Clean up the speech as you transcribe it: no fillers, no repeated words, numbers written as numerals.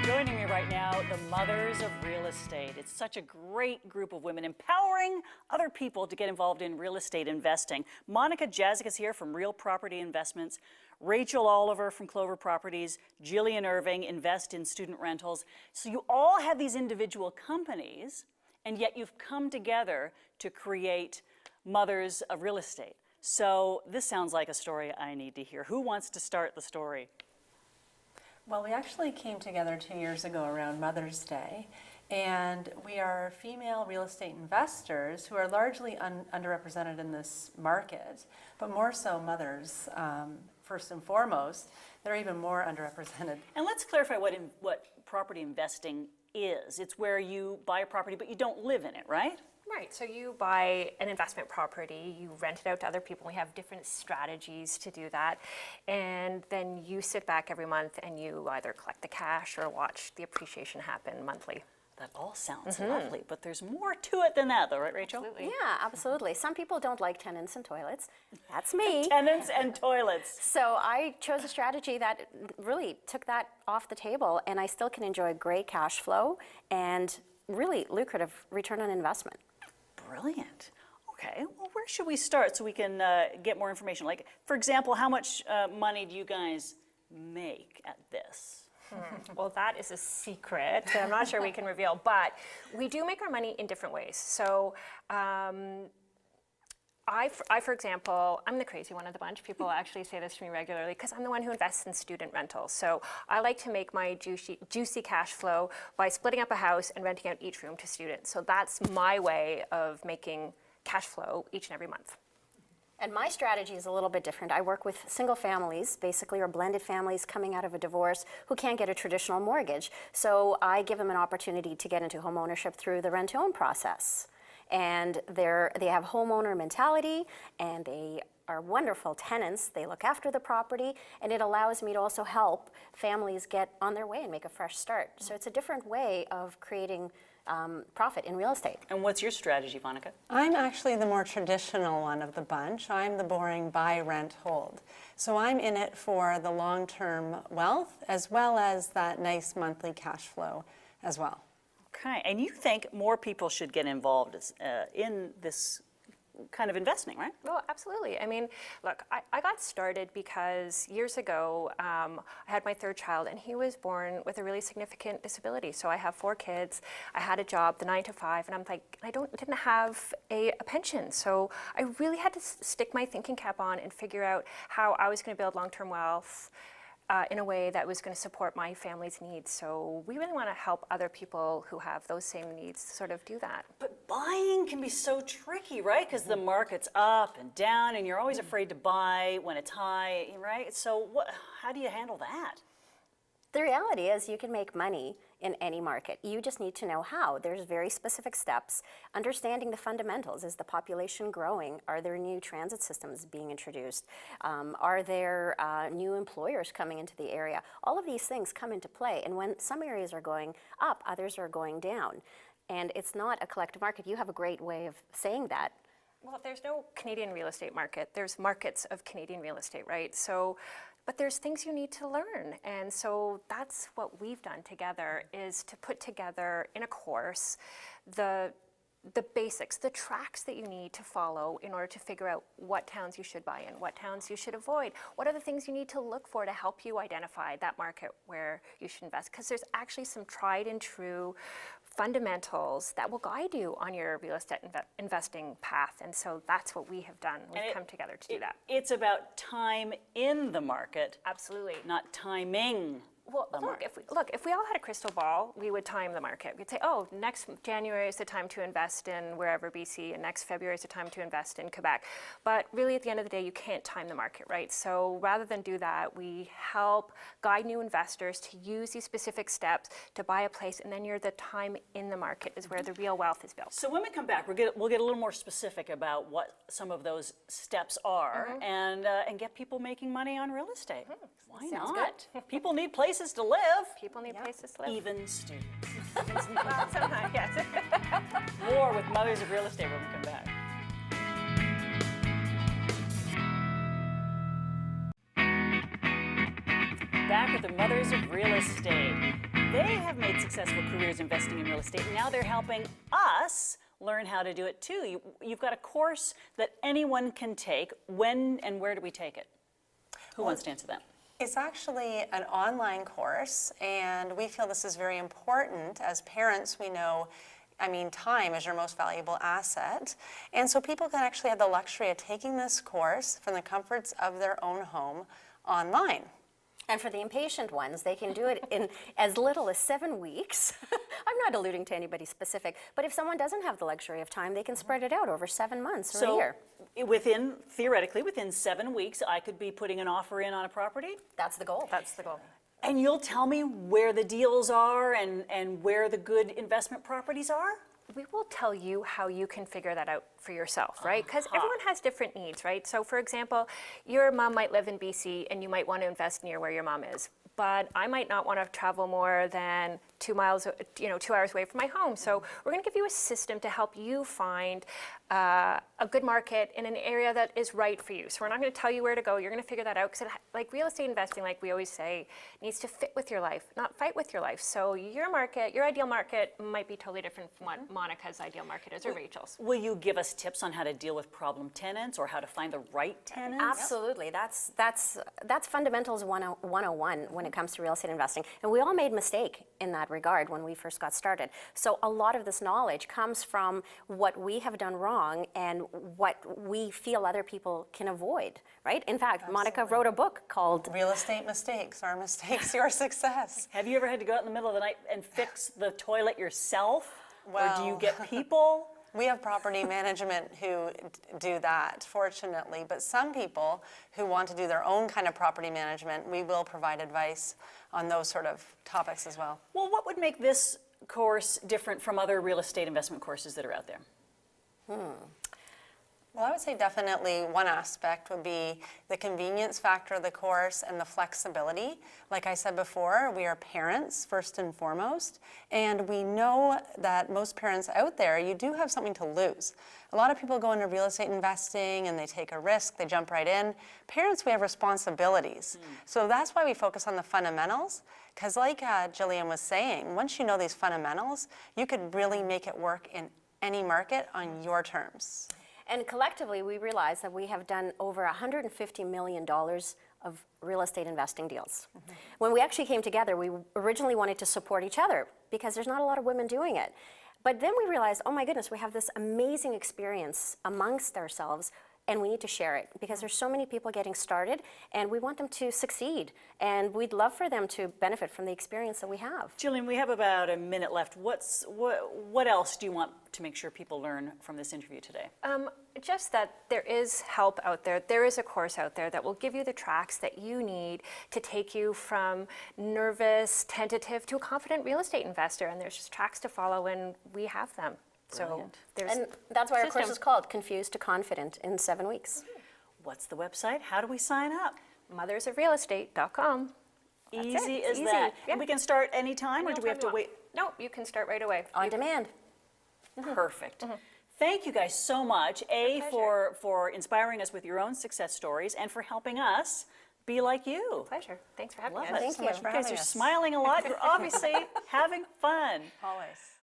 Joining me right now, the Mothers of Real Estate. It's such a great group of women empowering other people to get involved in real estate investing. Monika Jazyk is here from Real Property Investments. Rachel Oliver from Clover Properties. Gillian Irving, invest in student rentals. So you all have these individual companies, and yet you've come together to create Mothers of Real Estate. So this sounds like a story I need to hear. Who wants to start the story? Well, we actually came together 2 years ago around Mother's Day, and we are female real estate investors who are largely underrepresented in this market, but more so mothers, first and foremost. They're even more underrepresented. And let's clarify what property investing is. It's where you buy a property, but you don't live in it, right? Right, so you buy an investment property, you rent it out to other people. We have different strategies to do that. And then you sit back every month and you either collect the cash or watch the appreciation happen monthly. That all sounds lovely, but there's more to it than that though, right, Rachel? Absolutely. Yeah, absolutely. Some people don't like tenants and toilets. That's me. Tenants and toilets. So I chose a strategy that really took that off the table, and I still can enjoy great cash flow and really lucrative return on investment. Brilliant. Okay, well, where should we start so we can get more information? Like, for example, how much money do you guys make at this? Well, that is a secret. I'm not sure we can reveal, but we do make our money in different ways. So I, for example, I'm the crazy one of the bunch. People actually say this to me regularly because I'm the one who invests in student rentals. So I like to make my juicy cash flow by splitting up a house and renting out each room to students. So that's my way of making cash flow each and every month. And my strategy is a little bit different. I work with single families, basically, or blended families coming out of a divorce who can't get a traditional mortgage. So I give them an opportunity to get into home ownership through the rent-to-own process. And they have homeowner mentality, and they are wonderful tenants. They look after the property, and it allows me to also help families get on their way and make a fresh start. So it's a different way of creating profit in real estate. And what's your strategy, Monika? I'm actually the more traditional one of the bunch. I'm the boring buy, rent, hold. So I'm in it for the long-term wealth as well as that nice monthly cash flow as well. Okay, and you think more people should get involved in this kind of investing, right? Well, absolutely. I mean, look, I got started because years ago, I had my third child, and he was born with a really significant disability. So I have 4 kids. I had a job, the 9 to 5, and I'm like, didn't have a pension. So I really had to stick my thinking cap on and figure out how I was going to build long-term wealth in a way that was going to support my family's needs. So we really want to help other people who have those same needs sort of do that. But buying can be so tricky, right? Because the market's up and down, and you're always afraid to buy when it's high, right? So how do you handle that? The reality is you can make money in any market. You just need to know how. There's very specific steps. Understanding the fundamentals. Is the population growing? Are there new transit systems being introduced? Are there new employers coming into the area? All of these things come into play. And when some areas are going up, others are going down. And it's not a collective market. You have a great way of saying that. Well, there's no Canadian real estate market. There's markets of Canadian real estate, right? So, but there's things you need to learn. And so that's what we've done together, is to put together in a course the basics, the tracks that you need to follow in order to figure out what towns you should buy in, what towns you should avoid, what are the things you need to look for to help you identify that market where you should invest. Because there's actually some tried and true fundamentals that will guide you on your real estate investing path. And so that's what we have done. We've come together to do that. It's about time in the market. Absolutely. Not timing. Well, if we all had a crystal ball, we would time the market. We'd say, oh, next January is the time to invest in wherever BC, and next February is the time to invest in Quebec. But really, at the end of the day, you can't time the market, right? So rather than do that, we help guide new investors to use these specific steps to buy a place, and then the time in the market is where the real wealth is built. So when we come back, we'll get a little more specific about what some of those steps are, and get people making money on real estate. Why Sounds not? good. People need places to live. People need places to live. Even students. Well, sometimes, yes. More with Mothers of Real Estate when we come back. Back with the Mothers of Real Estate. They successful careers investing in real estate, and now they're helping us learn how to do it too. You've got a course that anyone can take. When and where do we take it? Who wants to answer that? It's actually an online course, and we feel this is very important. As parents, we know, time is your most valuable asset. And so people can actually have the luxury of taking this course from the comforts of their own home online. And for the impatient ones, they can do it in as little as 7 weeks. I'm not alluding to anybody specific, but if someone doesn't have the luxury of time, they can spread it out over 7 months or a year. Theoretically, within 7 weeks, I could be putting an offer in on a property? That's the goal. That's the goal. And you'll tell me where the deals are and where the good investment properties are? We will tell you how you can figure that out for yourself, right? Because everyone has different needs, right? So for example, your mom might live in BC and you might want to invest near where your mom is. But I might not want to travel more than 2 miles, 2 hours away from my home. So we're going to give you a system to help you find a good market in an area that is right for you. So we're not going to tell you where to go. You're going to figure that out because like real estate investing, like we always say, needs to fit with your life, not fight with your life. So your market, your ideal market might be totally different from what Monika's ideal market is or Rachel's. Will you give us tips on how to deal with problem tenants or how to find the right tenants? Absolutely. That's fundamentals 101 when it comes to real estate investing. And we all made a mistake in that regard when we first got started. So a lot of this knowledge comes from what we have done wrong and what we feel other people can avoid, right? In fact, Monika wrote a book called Real Estate Mistakes. Our mistakes, your success. Have you ever had to go out in the middle of the night and fix the toilet yourself? Or do you Well- get people? We have property management who do that, fortunately, but some people who want to do their own kind of property management, we will provide advice on those sort of topics as well. Well, what would make this course different from other real estate investment courses that are out there? Well, I would say definitely one aspect would be the convenience factor of the course and the flexibility. Like I said before, we are parents first and foremost, and we know that most parents out there, you do have something to lose. A lot of people go into real estate investing and they take a risk, they jump right in. Parents, we have responsibilities. So that's why we focus on the fundamentals, because like Gillian was saying, once you know these fundamentals, you could really make it work in any market on your terms. And collectively, we realize that we have done over $150 million of real estate investing deals. When we actually came together, we originally wanted to support each other because there's not a lot of women doing it. But then we realized, oh my goodness, we have this amazing experience amongst ourselves and we need to share it because there's so many people getting started and we want them to succeed and we'd love for them to benefit from the experience that we have. Gillian, we have about a minute left. What else do you want to make sure people learn from this interview today? Just that there is help out there. There is a course out there that will give you the tracks that you need to take you from nervous, tentative to a confident real estate investor. And there's just tracks to follow and we have them. So Brilliant. there's And that's why our course system. is called Confused to Confident in 7 weeks. What's the website? How do we sign up? mothersofrealestate.com. That's it. Easy It's as easy. that. Yeah. And we can start anytime, or do we have to wait? No, you can start right away. On demand. Perfect. Thank you guys so much, for inspiring us with your own success stories and for helping us be like you. Pleasure. Thanks for having Love us. it. Thank so much you. for You guys having are us. smiling a lot. You're obviously having fun. Always.